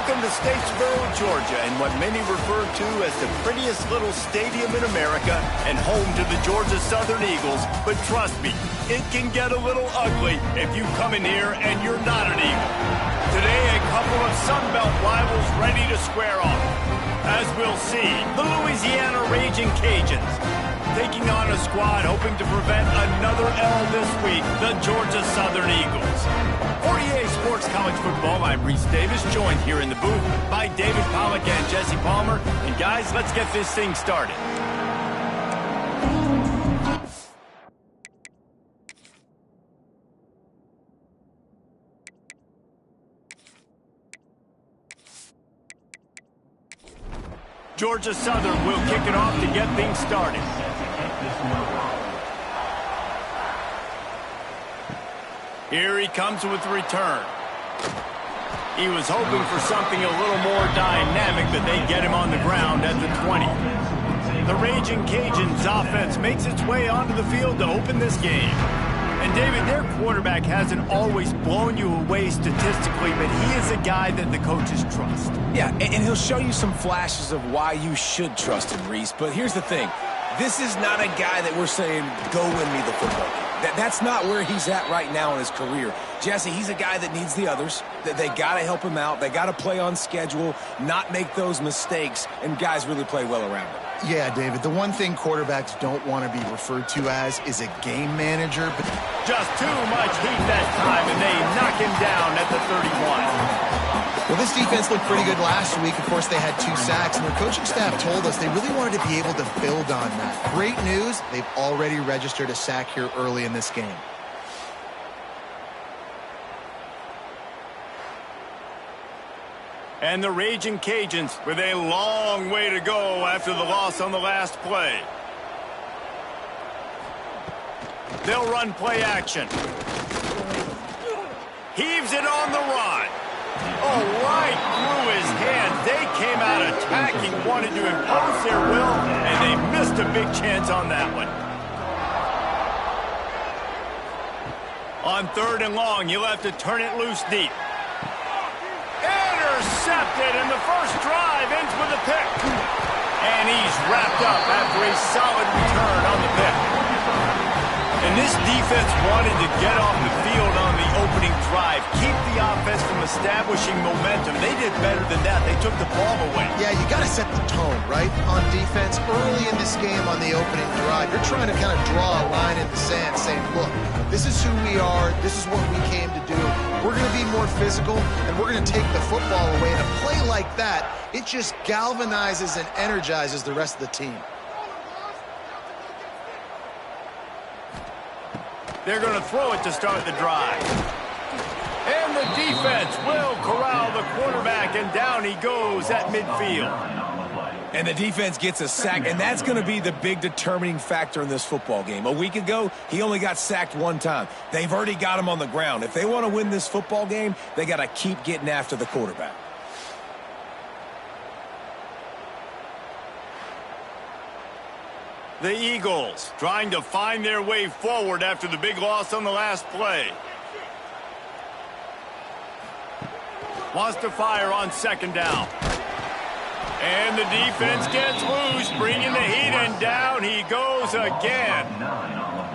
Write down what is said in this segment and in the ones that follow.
Welcome to Statesboro, Georgia, in what many refer to as the prettiest little stadium in America and home to the Georgia Southern Eagles. But trust me, it can get a little ugly if you come in here and you're not an Eagle. Today, a couple of Sun Belt rivals ready to square off. As we'll see, the Louisiana Raging Cajuns taking on a squad hoping to prevent another L this week, the Georgia Southern Eagles. For EA Sports College Football, I'm Reese Davis, joined here in the booth by David Pollack and Jesse Palmer. And guys, let's get this thing started. Georgia Southern will kick it off to get things started. Here he comes with the return. He was hoping for something a little more dynamic, but they get him on the ground at the 20. The Raging Cajuns offense makes its way onto the field to open this game. And David, their quarterback hasn't always blown you away statistically, but he is a guy that the coaches trust. Yeah, and he'll show you some flashes of why you should trust him, Reese. But here's the thing. This is not a guy that we're saying, go win me the football game. That's not where he's at right now in his career. Jesse, he's a guy that needs the others. They got to help him out. They got to play on schedule, not make those mistakes, and guys really play well around him. Yeah, David, the one thing quarterbacks don't want to be referred to as is a game manager. But just too much heat that time, and they knock him down at the 31. Well, this defense looked pretty good last week. Of course, they had 2 sacks, and their coaching staff told us they really wanted to be able to build on that. Great news, they've already registered a sack here early in this game. And the Raging Cajuns with a long way to go after the loss on the last play. They'll run play action. Heaves it on the run. Oh, right through his hands. They came out attacking, wanted to impose their will, and they missed a big chance on that one. On 3rd and long, he'll have to turn it loose deep. Intercepted, and the first drive ends with a pick. And he's wrapped up after a solid return on the pick. And this defense wanted to get off the field on the opening drive, keep the offense from establishing momentum. They did better than that. They took the ball away. Yeah, you got to set the tone, right, on defense. Early in this game on the opening drive, you're trying to kind of draw a line in the sand saying, look, this is who we are. This is what we came to do. We're going to be more physical, and we're going to take the football away. And a play like that, it just galvanizes and energizes the rest of the team. They're going to throw it to start the drive. And the defense will corral the quarterback, and down he goes at midfield. And the defense gets a sack, and that's going to be the big determining factor in this football game. A week ago, he only got sacked 1 time. They've already got him on the ground. If they want to win this football game, they got to keep getting after the quarterback. The Eagles trying to find their way forward after the big loss on the last play. Wants to fire on 2nd down. And the defense gets loose, bringing the heat, and down he goes again.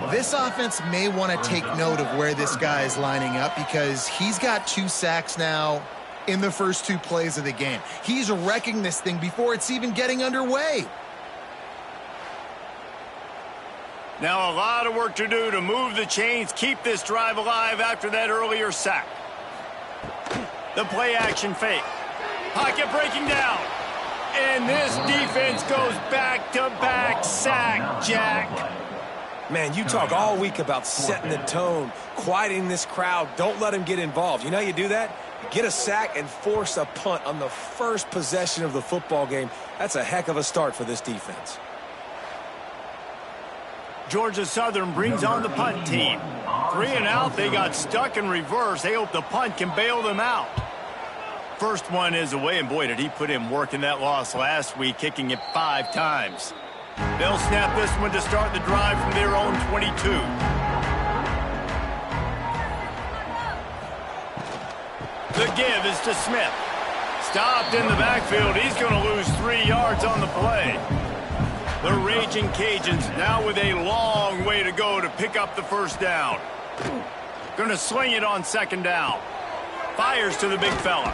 This offense may want to take note of where this guy is lining up because he's got 2 sacks now in the first 2 plays of the game. He's wrecking this thing before it's even getting underway. Now a lot of work to do to move the chains, keep this drive alive after that earlier sack. The play action fake. Pocket breaking down. And this defense goes back-to-back sack, Jack. Man, you talk all week about setting the tone, quieting this crowd. Don't let him get involved. You know how you do that? Get a sack and force a punt on the first possession of the football game. That's a heck of a start for this defense. Georgia Southern brings on the punt team. 3 and out, they got stuck in reverse. They hope the punt can bail them out. First one is away, and boy, did he put in work in that loss last week, kicking it 5 times. They'll snap this one to start the drive from their own 22. The give is to Smith. stopped in the backfield. He's going to lose 3 yards on the play. The Raging Cajuns now with a long way to go to pick up the first down. Going to sling it on second down. Fires to the big fella.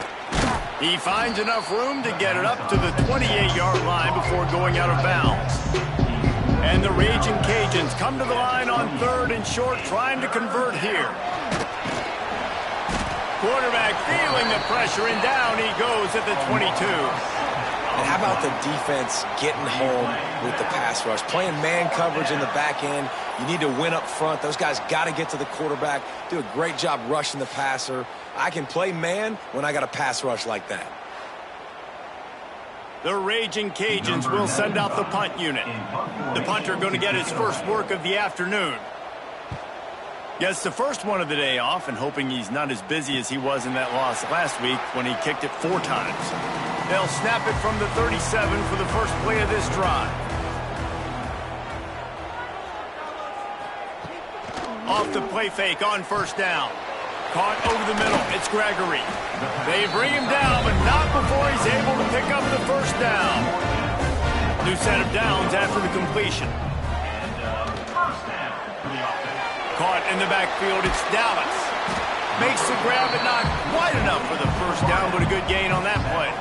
He finds enough room to get it up to the 28-yard line before going out of bounds. And the Raging Cajuns come to the line on 3rd and short, trying to convert here. Quarterback feeling the pressure, and down he goes at the 22. And how about the defense getting home with the pass rush? Playing man coverage in the back end. You need to win up front. Those guys got to get to the quarterback. Do a great job rushing the passer. I can play man when I got a pass rush like that. The Raging Cajuns will send out the punt unit. The punter going to get his first work of the afternoon. Gets the first one of the day off, and hoping he's not as busy as he was in that loss last week when he kicked it 4 times. They'll snap it from the 37 for the first play of this drive. Off the play fake on first down. Caught over the middle. It's Gregory. They bring him down, but not before he's able to pick up the first down. New set of downs after the completion. Caught in the backfield. It's Dallas. Makes the grab, but not quite enough for the first down, but a good gain on that play.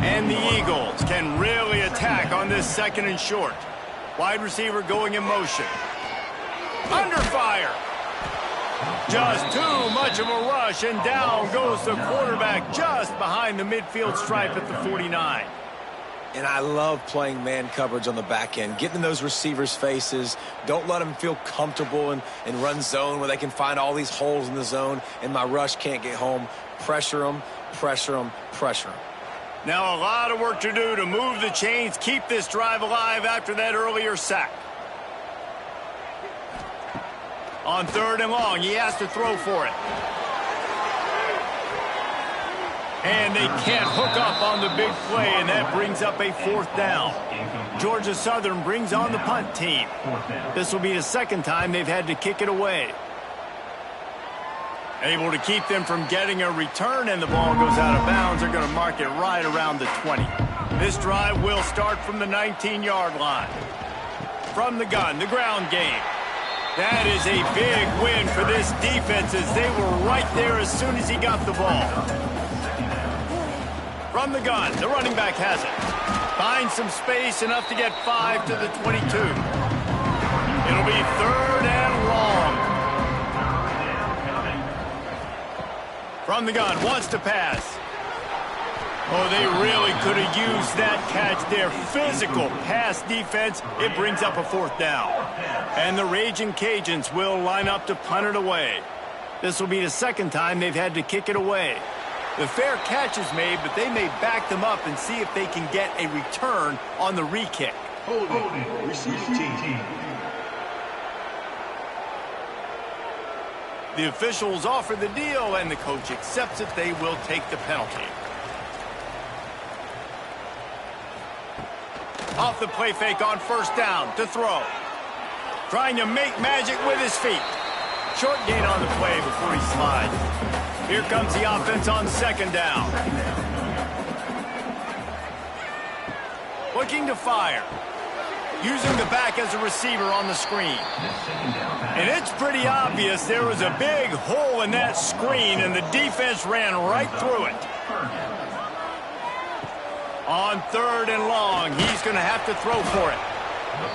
And the Eagles can really attack on this 2nd and short. Wide receiver going in motion. Under fire. Just too much of a rush, and down goes the quarterback just behind the midfield stripe at the 49. And I love playing man coverage on the back end, getting in those receivers' faces. Don't let them feel comfortable and run zone where they can find all these holes in the zone, and my rush can't get home. Pressure them, pressure them, pressure them. Now a lot of work to do to move the chains, keep this drive alive after that earlier sack. On 3rd and long, he has to throw for it. And they can't hook up on the big play, and that brings up a 4th down. Georgia Southern brings on the punt team. This will be the 2nd time they've had to kick it away. Able to keep them from getting a return, and the ball goes out of bounds. They're going to mark it right around the 20. This drive will start from the 19-yard line. From the gun, the ground game. That is a big win for this defense, as they were right there as soon as he got the ball. From the gun, the running back has it. Finds some space, enough to get 5 to the 22. It'll be 3rd and long. From the gun, wants to pass. Oh, they really could have used that catch there. Physical pass defense. It brings up a 4th down. And the Raging Cajuns will line up to punt it away. This will be the 2nd time they've had to kick it away. The fair catch is made, but they may back them up and see if they can get a return on the re-kick. Holding, receiving team. The officials offer the deal, and the coach accepts it. They will take the penalty. Off the play fake on first down to throw. Trying to make magic with his feet. Short gain on the play before he slides. Here comes the offense on 2nd down. Looking to fire. Using the back as a receiver on the screen. And it's pretty obvious there was a big hole in that screen, and the defense ran right through it. On 3rd and long, he's going to have to throw for it.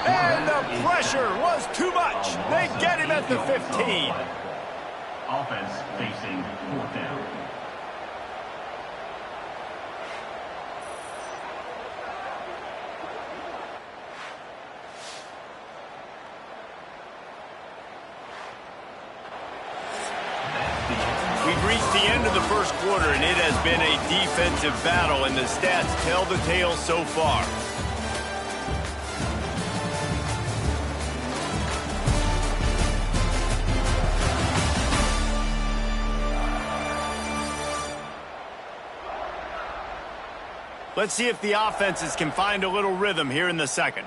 And the pressure was too much. They get him at the 15. Offense facing 4th down. We've reached the end of the first quarter, and it has been a defensive battle, and the stats tell the tale so far. Let's see if the offenses can find a little rhythm here in the 2nd.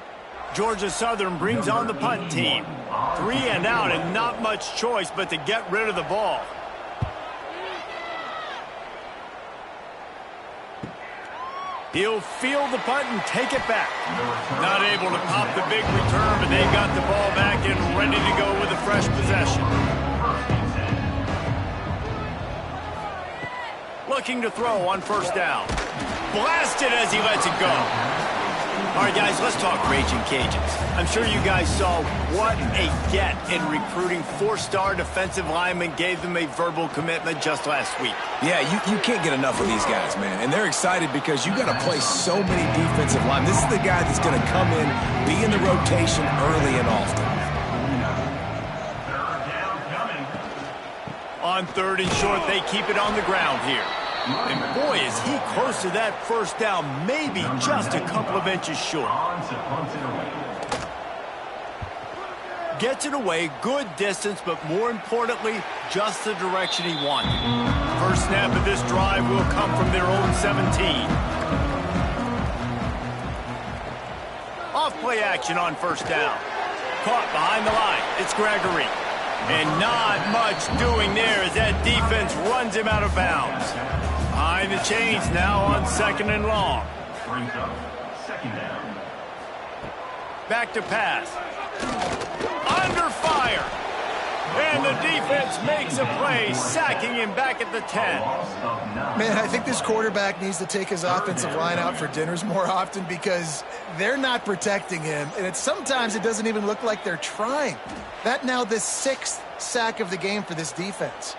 Georgia Southern brings on the punt team. 3 and out, and not much choice but to get rid of the ball. He'll field the punt and take it back. Not able to pop the big return, but they got the ball back and ready to go with a fresh possession. Looking to throw on first down. Blasted as he lets it go. All right, guys, let's talk Raging Cajuns. I'm sure you guys saw what a get in recruiting. 4-star defensive linemen gave them a verbal commitment just last week. Yeah, you can't get enough of these guys, man. And they're excited because you got to play so many defensive linemen. This is the guy that's going to come in, be in the rotation early and often. On 3rd and short, they keep it on the ground here. And boy, is he close to that first down, maybe just a couple of inches short. Gets it away, good distance, but more importantly, just the direction he wanted. First snap of this drive will come from their own 17. Off play action on first down. Caught behind the line. It's Gregory. And not much doing there as that defense runs him out of bounds. Behind the chains now on 2nd and long. Second down. Back to pass. Under fire. And the defense makes a play, sacking him back at the 10. Man, I think this quarterback needs to take his offensive line out for dinners more often because they're not protecting him. And sometimes it doesn't even look like they're trying. That now the 6th sack of the game for this defense.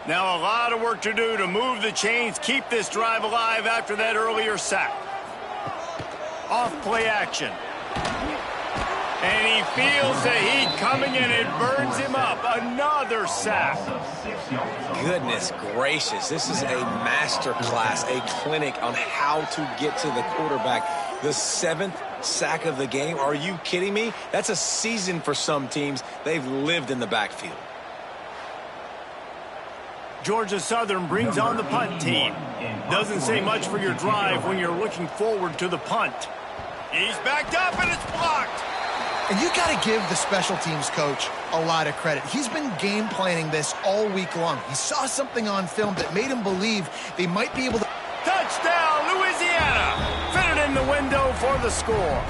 Now a lot of work to do to move the chains, keep this drive alive after that earlier sack. Off play action. And he feels the heat coming in. It burns him up. Another sack. Goodness gracious. This is a master class, a clinic on how to get to the quarterback. The 7th sack of the game. Are you kidding me? That's a season for some teams. They've lived in the backfield. Georgia Southern brings on the punt team. Doesn't say much for your drive when you're looking forward to the punt. He's backed up and it's blocked. And you got to give the special teams coach a lot of credit. He's been game planning this all week long. He saw something on film that made him believe they might be able to... Touchdown, Louisiana! Fitted in the window for the score.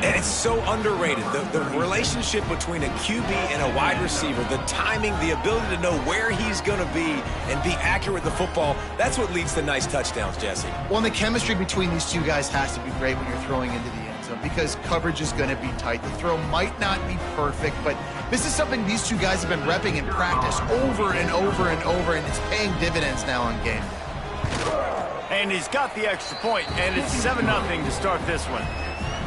And it's so underrated. The relationship between a QB and a wide receiver, the timing, the ability to know where he's going to be and be accurate with the football, that's what leads to nice touchdowns, Jesse. Well, and the chemistry between these two guys has to be great when you're throwing into the end zone because coverage is going to be tight. The throw might not be perfect, but this is something these two guys have been repping in practice over and over and over, and it's paying dividends now on game day. And he's got the extra point, and it's 7-0 to start this one.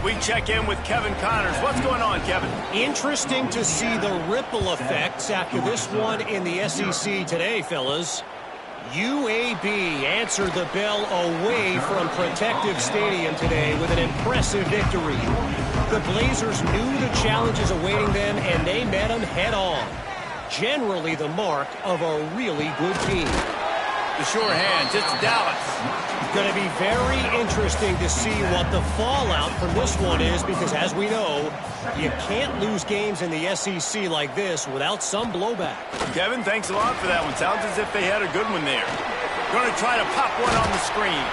We check in with Kevin Connors. What's going on, Kevin? Interesting to see the ripple effects after this one in the SEC today, fellas. UAB answered the bell away from Protective Stadium today with an impressive victory. The Blazers knew the challenges awaiting them, and they met them head-on. Generally the mark of a really good team. The sure hands, it's Dallas. Going to be very interesting to see what the fallout from this one is because, as we know, you can't lose games in the SEC like this without some blowback. Kevin, thanks a lot for that one. Sounds as if they had a good one there. Going to try to pop one on the screen.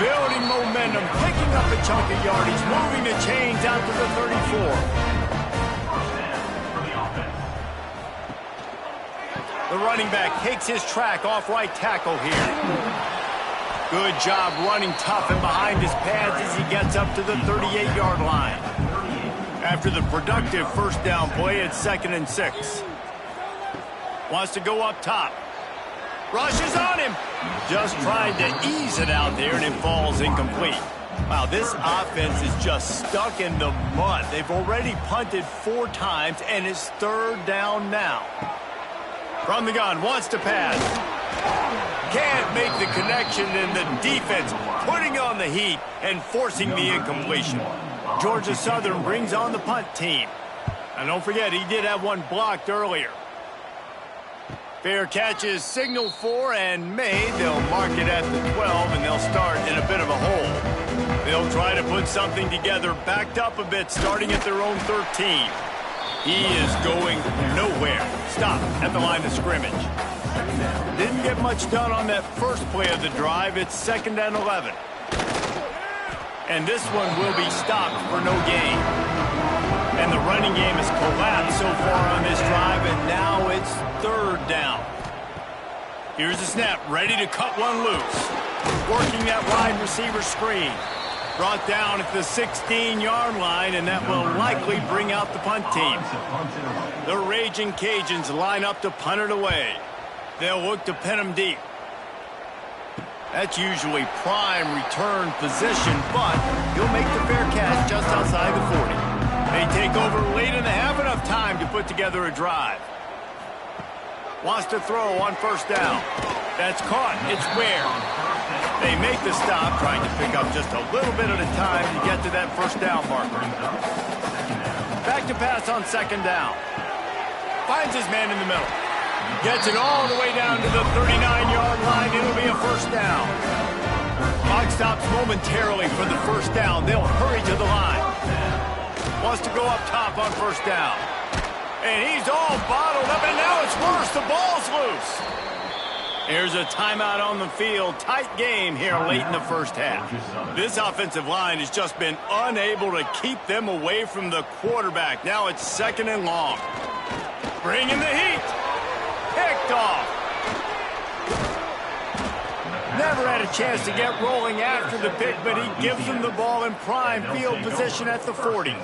Building momentum, picking up a chunk of yardage, moving the chains out to the 34. The running back takes his track off right tackle here. Good job running tough and behind his pads as he gets up to the 38-yard line. After the productive first down play, it's 2nd and 6. Wants to go up top. Rushes on him. Just tried to ease it out there, and it falls incomplete. Wow, this offense is just stuck in the mud. They've already punted 4 times, and it's 3rd down now. From the gun, wants to pass. Can't make the connection, and the defense putting on the heat and forcing the incompletion. Georgia Southern brings on the punt team. And don't forget, he did have one blocked earlier. Fair catch is signaled for and made. They'll mark it at the 12, and they'll start in a bit of a hole. They'll try to put something together, backed up a bit, starting at their own 13. He is going nowhere. Stop at the line of scrimmage. Didn't get much done on that first play of the drive. It's 2nd and 11. And this one will be stopped for no gain. And the running game has collapsed so far on this drive, and now it's 3rd down. Here's the snap, ready to cut one loose. Working that wide receiver screen. Brought down at the 16-yard line, and that will likely bring out the punt team. The Raging Cajuns line up to punt it away. They'll look to pin them deep. That's usually prime return position, but he'll make the fair catch just outside the 40. They take over late in the half, enough time to put together a drive. Wants to throw on 1st down. That's caught. It's Ware. They make the stop, trying to pick up just a little bit at a time to get to that 1st down marker. Back to pass on 2nd down. Finds his man in the middle. Gets it all the way down to the 39-yard line. It'll be a 1st down. Clock stops momentarily for the 1st down. They'll hurry to the line. Wants to go up top on 1st down. And he's all bottled up, and now it's worse. The ball's loose. Here's a timeout on the field. Tight game here late in the 1st half. This offensive line has just been unable to keep them away from the quarterback. Now it's 2nd and long. Bringing the heat. Picked off. Never had a chance to get rolling after the pick, but he gives them the ball in prime field position at the 40.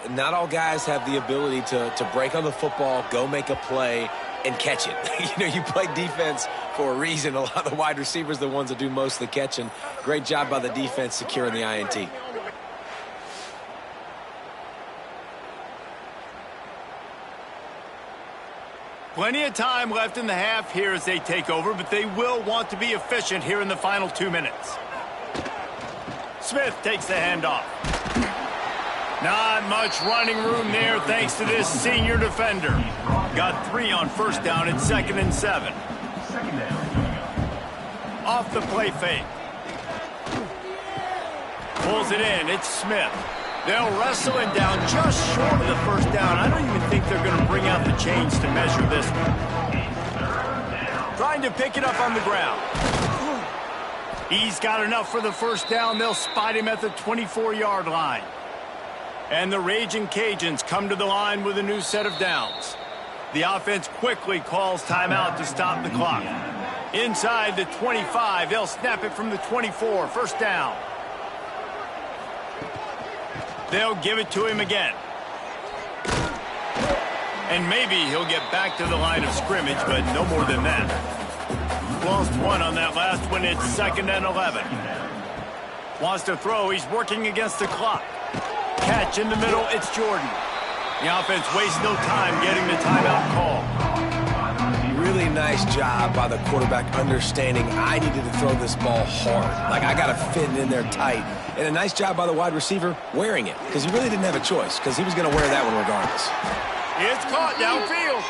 Not all guys have the ability to break on the football, go make a play, and catch it. You play defense for a reason. A lot of the wide receivers are the ones that do most of the catching. Great job by the defense securing the INT. Plenty of time left in the half here as they take over, but they will want to be efficient here in the final 2 minutes. Smith takes the handoff. Not much running room there thanks to this senior defender. Got 3 on 1st down. It's 2nd and 7. Off the play fake. Pulls it in. It's Smith. They'll wrestle him down just short of the 1st down. I don't even think they're going to bring out the chains to measure this one. Trying to pick it up on the ground. He's got enough for the 1st down. They'll spot him at the 24-yard line. And the Raging Cajuns come to the line with a new set of downs. The offense quickly calls timeout to stop the clock. Inside the 25, they'll snap it from the 24. 1st down. They'll give it to him again. And maybe he'll get back to the line of scrimmage, but no more than that. Lost 1 on that last one. It's 2nd and 11. Wants to throw. He's working against the clock. Catch in the middle. It's Jordan. The offense wastes no time getting the timeout call. Really nice job by the quarterback understanding I needed to throw this ball hard. Like, I got to fit it in there tight. And a nice job by the wide receiver wearing it, because he really didn't have a choice, because he was going to wear that one regardless. It's caught downfield.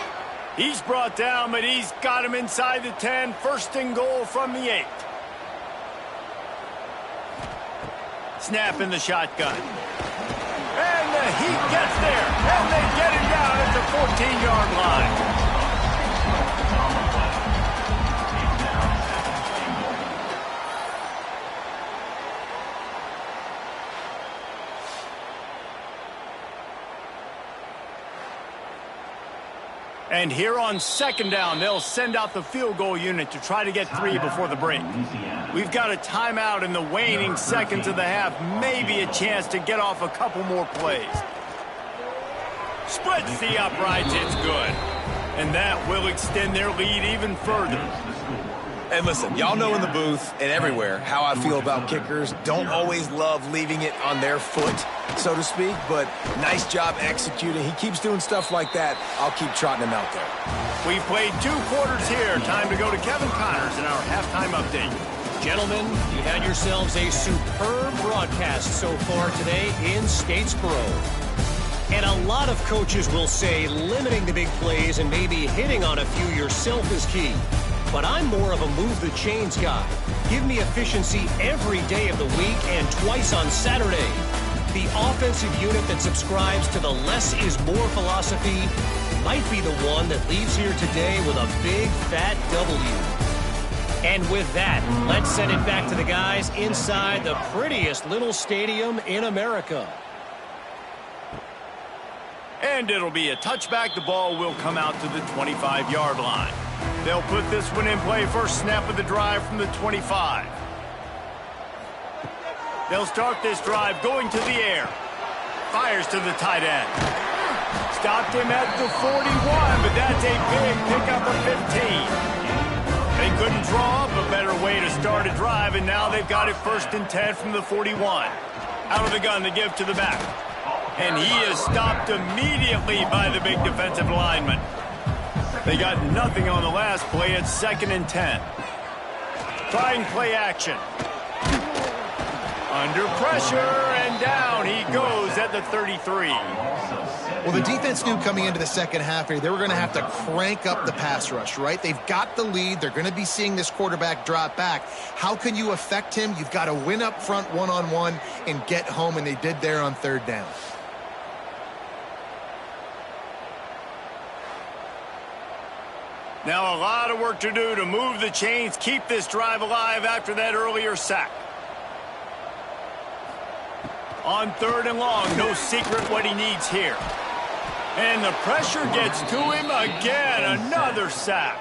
He's brought down, but he's got him inside the 10. 1st and goal from the 8. Snap in the shotgun. And the heat gets there. And they get him down at the 14-yard line. And here on 2nd down, they'll send out the field goal unit to try to get 3 before the break. We've got a timeout in the waning seconds of the half. Maybe a chance to get off a couple more plays. Splits the uprights. It's good. And that will extend their lead even further. And listen, y'all know in the booth and everywhere how I feel about kickers. Don't always love leaving it on their foot, so to speak, but nice job executing. He keeps doing stuff like that. I'll keep trotting him out there. We've played 2 quarters here. Time to go to Kevin Connors in our halftime update. Gentlemen, you've had yourselves a superb broadcast so far today in Statesboro. And a lot of coaches will say limiting the big plays and maybe hitting on a few yourself is key. But I'm more of a move the chains guy. Give me efficiency every day of the week and twice on Saturday. The offensive unit that subscribes to the less is more philosophy might be the one that leaves here today with a big, fat W. And with that, let's send it back to the guys inside the prettiest little stadium in America. And it'll be a touchback. The ball will come out to the 25-yard line. They'll put this one in play. First snap of the drive from the 25. They'll start this drive going to the air. Fires to the tight end. Stopped him at the 41, but that's a big pickup of 15. They couldn't draw up a better way to start a drive, and now they've got it 1st and 10 from the 41. Out of the gun to give to the back. And he is stopped immediately by the big defensive lineman. They got nothing on the last play. It's 2nd and 10. Trying play action. Under pressure, and down he goes at the 33. Well, the defense knew coming into the second half here they were going to have to crank up the pass rush, right? They've got the lead. They're going to be seeing this quarterback drop back. How can you affect him? You've got to win up front one-on-one and get home, and they did there on 3rd down. Now a lot of work to do to move the chains, keep this drive alive after that earlier sack. On 3rd and long, no secret what he needs here. And the pressure gets to him again, another sack.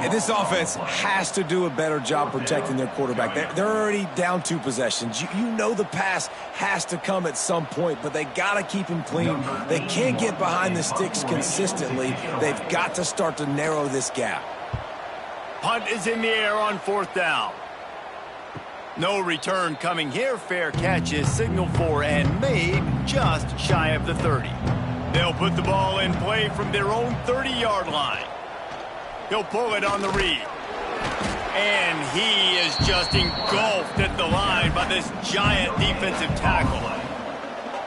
And this offense has to do a better job protecting their quarterback. They're already down 2 possessions. You know the pass has to come at some point, but they got to keep him clean. They can't get behind the sticks consistently. They've got to start to narrow this gap. Punt is in the air on 4th down. No return coming here. Fair catch is signaled for and made just shy of the 30. They'll put the ball in play from their own 30-yard line. He'll pull it on the read. And he is just engulfed at the line by this giant defensive tackle.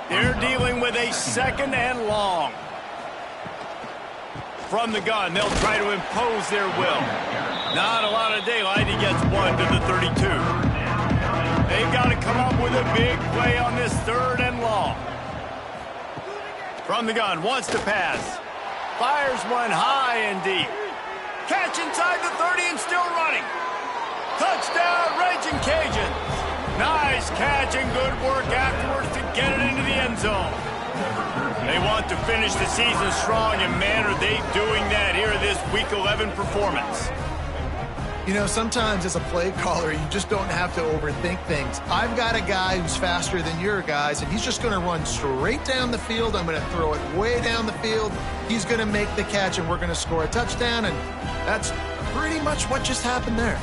They're dealing with a 2nd and long. From the gun, they'll try to impose their will. Not a lot of daylight. He gets 1 to the 32. They've got to come up with a big play on this 3rd and long. From the gun, wants to pass. Fires one high and deep. Catch inside the 30 and still running. Touchdown, Raging Cajuns. Nice catch and good work afterwards to get it into the end zone. They want to finish the season strong, and man, are they doing that here in this Week 11 performance. You know, sometimes as a play caller, you just don't have to overthink things. I've got a guy who's faster than your guys, and he's just going to run straight down the field. I'm going to throw it way down the field. He's going to make the catch, and we're going to score a touchdown, and that's pretty much what just happened there.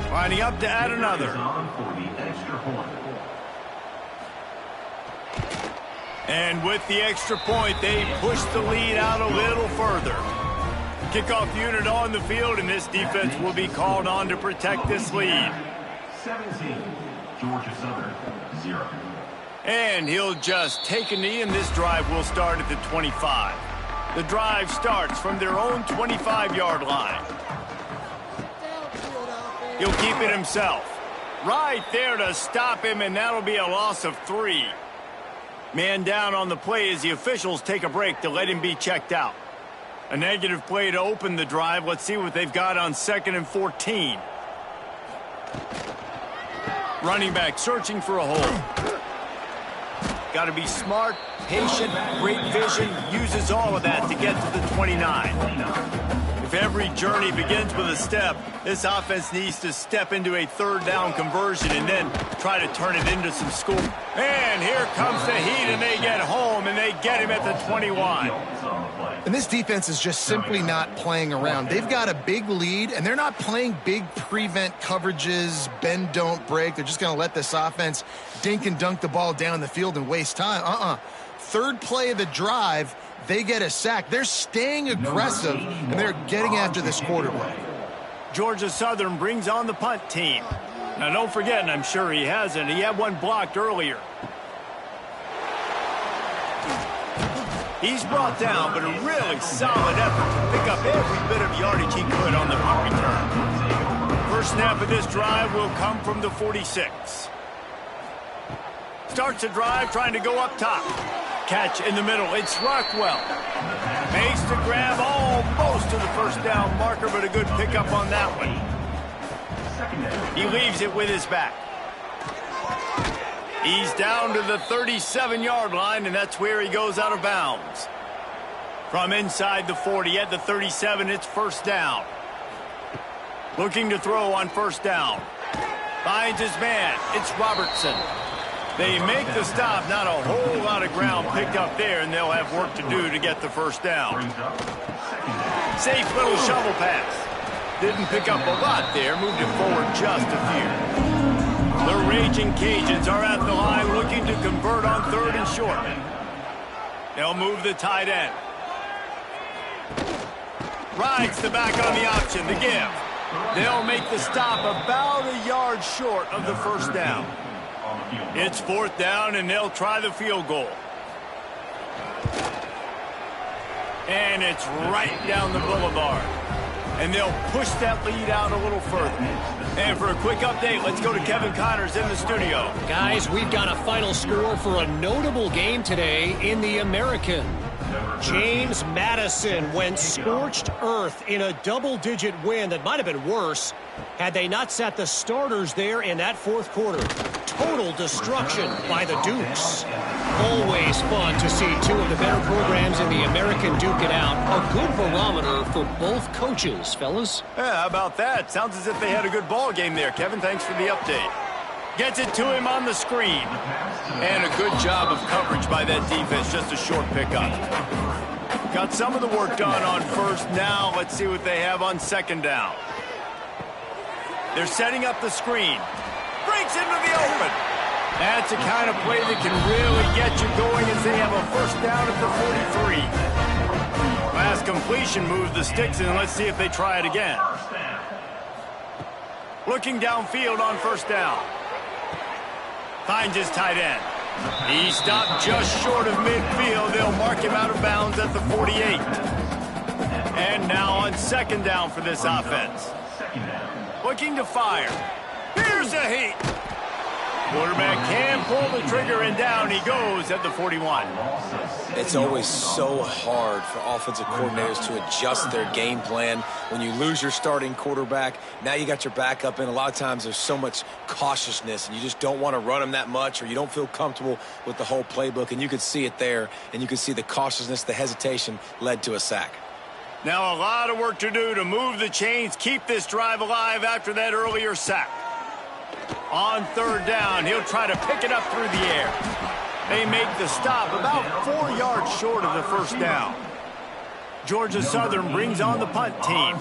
Lining up to add another. And with the extra point, they push the lead out a little further. Kickoff unit on the field, and this defense will be called on to protect this lead. 17, Georgia Southern, 0. And he'll just take a knee, and this drive will start at the 25. The drive starts from their own 25-yard line. He'll keep it himself. Right there to stop him, and that'll be a loss of 3. Man down on the play as the officials take a break to let him be checked out. A negative play to open the drive. Let's see what they've got on 2nd and 14. Running back searching for a hole. Got to be smart, patient, great vision. Uses all of that to get to the 29. If every journey begins with a step, this offense needs to step into a 3rd down conversion and then try to turn it into some score. And here comes the heat, and they get home, and they get him at the 21. And this defense is just simply not playing around. They've got a big lead, and they're not playing big prevent coverages, bend, don't break. They're just going to let this offense dink and dunk the ball down the field and waste time. 3rd play of the drive, they get a sack. They're staying aggressive, and they're getting after this quarterback. Georgia Southern brings on the punt team. Now, don't forget, and I'm sure he hasn't, he had one blocked earlier. He's brought down, but a really solid effort to pick up every bit of yardage he could on the punt return. First snap of this drive will come from the 46. starts the drive trying to go up top. Catch in the middle. It's Rockwell. Makes the grab almost to the first down marker, but a good pickup on that one. He leaves it with his back. He's down to the 37-yard line, and that's where he goes out of bounds. From inside the 40 at the 37, it's first down. Looking to throw on first down. Finds his man. It's Robertson. They make the stop. Not a whole lot of ground picked up there, and they'll have work to do to get the first down. Safe little shovel pass. Didn't pick up a lot there. Moved it forward just a few. The Raging Cajuns are at the line looking to convert on third and short. They'll move the tight end. Rides the back on the option. The give. They'll make the stop about a yard short of the first down. It's fourth down, and they'll try the field goal. And it's right down the boulevard. And they'll push that lead out a little further. And for a quick update, let's go to Kevin Connors in the studio. Guys, we've got a final score for a notable game today in the American. James Madison went scorched earth in a double-digit win that might have been worse had they not sat the starters there in that fourth quarter. Total destruction by the Dukes. Always fun to see two of the better programs in the American duke it out. A good barometer for both coaches, fellas. Yeah, how about that? Sounds as if they had a good ball game there. Kevin, thanks for the update. Gets it to him on the screen. And a good job of coverage by that defense. Just a short pickup. Got some of the work done on first. Now let's see what they have on second down. They're setting up the screen. Breaks into the open. That's the kind of play that can really get you going as they have a first down at the 43. Last completion moves the sticks, and let's see if they try it again. Looking downfield on first down. Finds his tight end. He stopped just short of midfield. They'll mark him out of bounds at the 48. And now on second down for this offense. Looking to fire. Here's a heat. Quarterback can pull the trigger, and down he goes at the 41. It's always so hard for offensive coordinators to adjust their game plan when you lose your starting quarterback. Now you got your backup in. A lot of times there's so much cautiousness, and you just don't want to run them that much, or you don't feel comfortable with the whole playbook, and you could see it there, and you could see the cautiousness, the hesitation led to a sack. Now a lot of work to do to move the chains, keep this drive alive after that earlier sack. On third down, he'll try to pick it up through the air. They make the stop about 4 yards short of the first down. Georgia Southern brings on the punt team.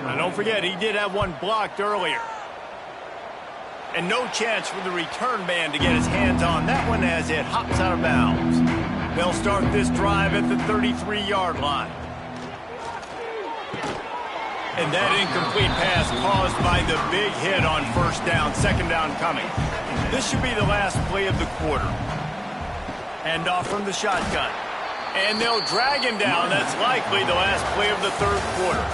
And don't forget, he did have one blocked earlier. And no chance for the return man to get his hands on that one as it hops out of bounds. They'll start this drive at the 33-yard line. And that incomplete pass caused by the big hit on first down. Second down coming. This should be the last play of the quarter. Hand off from the shotgun. And they'll drag him down. That's likely the last play of the third quarter.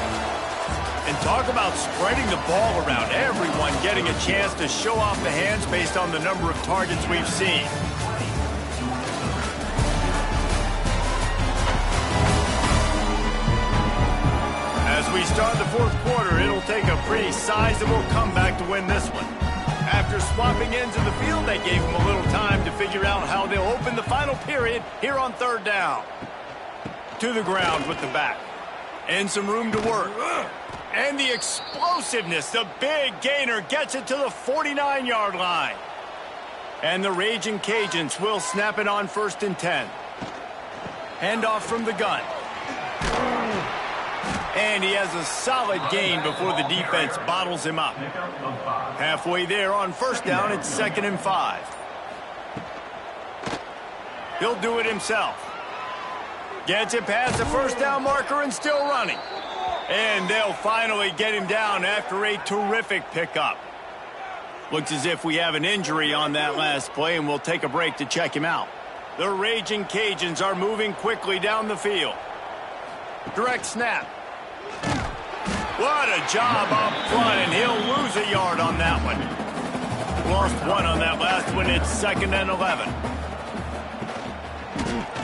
And talk about spreading the ball around. Everyone getting a chance to show off the hands based on the number of targets we've seen. As we start the fourth quarter, it'll take a pretty sizable comeback to win this one. After swapping ends of the field, they gave them a little time to figure out how they'll open the final period here on third down. To the ground with the back. And some room to work. And the explosiveness, the big gainer gets it to the 49-yard line. And the Raging Cajuns will snap it on first and 10. Handoff from the gun. And he has a solid gain before the defense bottles him up. Halfway there on first down, it's 2nd and 5. He'll do it himself. Gets it past the first down marker and still running. And they'll finally get him down after a terrific pickup. Looks as if we have an injury on that last play, and we'll take a break to check him out. The Raging Cajuns are moving quickly down the field. Direct snap. What a job up front, and he'll lose a yard on that one. Lost one on that last one. It's 2nd and 11.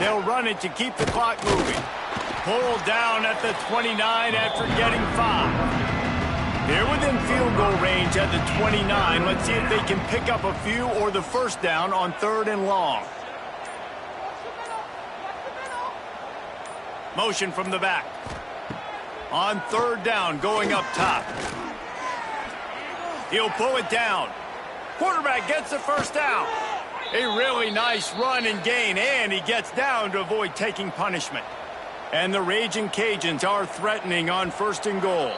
They'll run it to keep the clock moving. Pulled down at the 29 after getting 5. They're within field goal range at the 29. Let's see if they can pick up a few or the first down on 3rd and long. Motion from the back. On 3rd down, going up top. He'll pull it down. Quarterback gets the first down. A really nice run and gain, and he gets down to avoid taking punishment. And the Raging Cajuns are threatening on 1st and goal.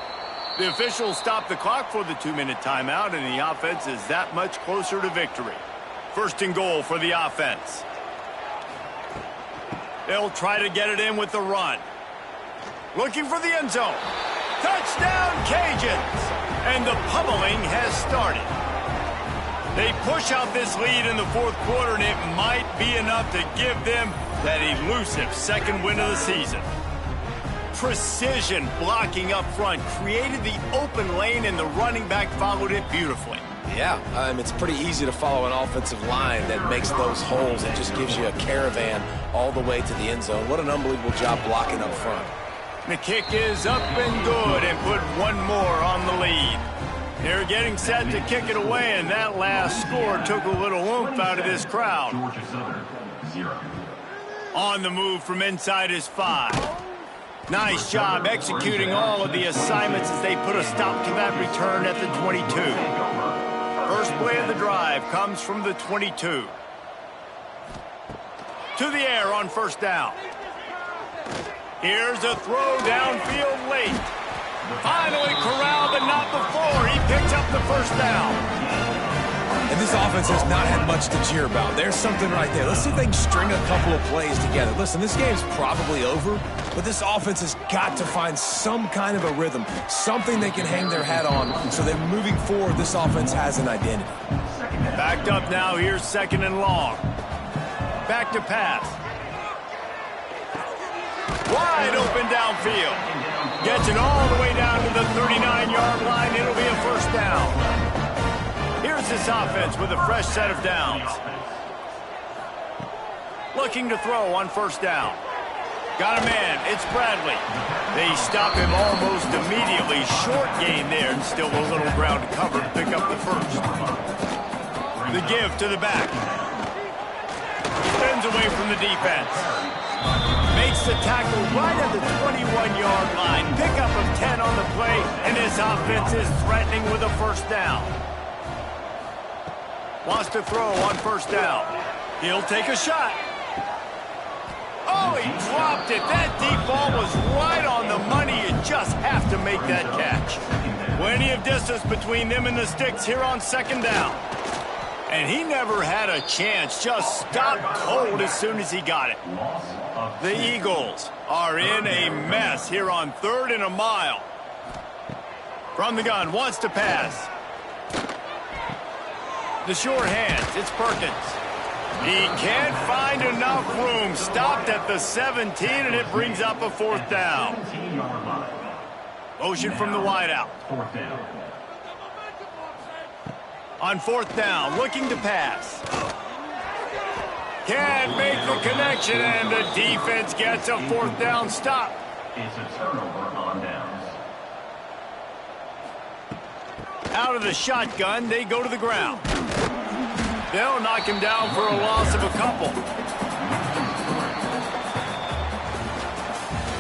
The officials stop the clock for the 2-minute timeout, and the offense is that much closer to victory. 1st and goal for the offense. They'll try to get it in with the run. Looking for the end zone. Touchdown, Cajuns! And the pummeling has started. They push out this lead in the 4th quarter, and it might be enough to give them that elusive 2nd win of the season. Precision blocking up front created the open lane, and the running back followed it beautifully. Yeah, it's pretty easy to follow an offensive line that makes those holes and just gives you a caravan all the way to the end zone. What an unbelievable job blocking up front. The kick is up and good, and put one more on the lead. They're getting set to kick it away, and that last score took a little oomph out of this crowd. Georgia Southern, 0. On the move from inside is 5. Nice job executing all of the assignments as they put a stop to that return at the 22. First play of the drive comes from the 22. To the air on 1st down. Here's a throw downfield late. Finally corralled, but not before. He picks up the first down. And this offense has not had much to cheer about. There's something right there. Let's see if they can string a couple of plays together. Listen, this game's probably over, but this offense has got to find some kind of a rhythm, something they can hang their hat on, so that moving forward, this offense has an identity. Backed up now. Here's 2nd and long. Back to pass. Wide open downfield. Gets it all the way down to the 39-yard line. It'll be a first down. Here's this offense with a fresh set of downs. Looking to throw on 1st down. Got a man. It's Bradley. They stop him almost immediately. Short gain there, and still a little ground to cover to pick up the first. The give to the back. Spins away from the defense. Makes the tackle right at the 21-yard line. Pickup of 10 on the play, and his offense is threatening with a first down. Wants to throw on 1st down. He'll take a shot. Oh, he dropped it. That deep ball was right on the money. You just have to make that catch. Plenty of distance between them and the sticks here on 2nd down. And he never had a chance. Just stopped cold as soon as he got it. The Eagles are in a mess here on 3rd and a mile. From the gun, wants to pass. The short hands, it's Perkins. He can't find enough room. Stopped at the 17, and it brings up a 4th down. Motion from the wideout. 4th down. On 4th down, looking to pass. Can't make the connection, and the defense gets a 4th down stop. It's a turnover on downs. Out of the shotgun, they go to the ground. They'll knock him down for a loss of a couple.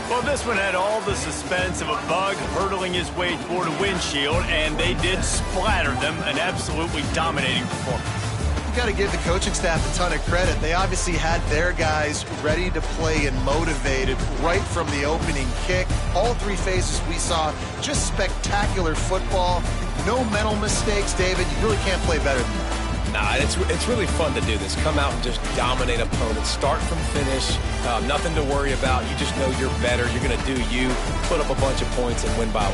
Well, this one had all the suspense of a bug hurtling his way toward a windshield, and they did splatter them. An absolutely dominating performance. You've got to give the coaching staff a ton of credit. They obviously had their guys ready to play and motivated right from the opening kick. All 3 phases we saw, just spectacular football. No mental mistakes, David. You really can't play better than that. Nah, it's really fun to do this. Come out and just dominate opponents. Start from finish. Nothing to worry about. You just know you're better. You're going to do you. Put up a bunch of points and win by